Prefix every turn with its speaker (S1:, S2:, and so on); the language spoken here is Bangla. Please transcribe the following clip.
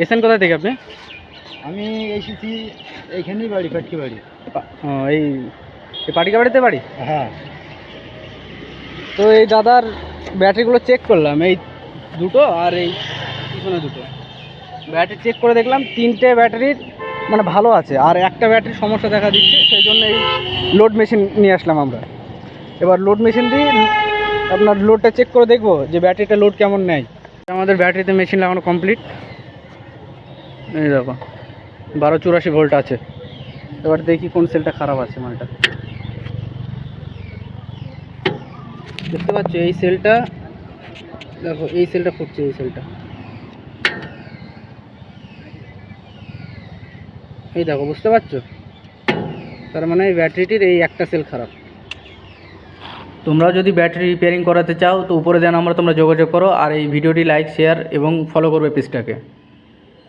S1: এসেন কোথা থেকে আপনি?
S2: আমি এসেছি এইখানেই বাড়ি, পাটকি বাড়ি।
S1: ও, এই পাটিকা বাড়িতে বাড়ি।
S2: হ্যাঁ,
S1: তো এই দাদার ব্যাটারিগুলো চেক করলাম, এই দুটো আর এই পিছনে দুটো ব্যাটারি চেক করে দেখলাম তিনটে ব্যাটারির মানে ভালো আছে, আর একটা ব্যাটারির সমস্যা দেখা দিচ্ছে। সেই জন্য এই লোড মেশিন নিয়ে আসলাম আমরা। এবার লোড মেশিন দিয়ে আপনার লোডটা চেক করে দেখবো যে ব্যাটারিটা লোড কেমন নেয়। আমাদের ব্যাটারিতে মেশিন লাগানো কমপ্লিট। এই দেখো 1284 ভোল্ট আছে। এবার দেখি কোন সেলটা খারাপ আছে। মালটা দেখতে পাচ্ছ, এই সেলটা দেখো, এই সেলটা ফুটছে, এই সেলটা এই দেখো, বুঝতে পারছো? তার মানে এই ব্যাটারিটির এই একটা সেল খারাপ। তোমরা যদি ব্যাটারি রিপেয়ারিং করাতে চাও তো উপরে দেওয়া নাম্বারে তোমরা যোগাযোগ করো, আর এই ভিডিওটি লাইক, শেয়ার এবং ফলো করবে পেজটাকে।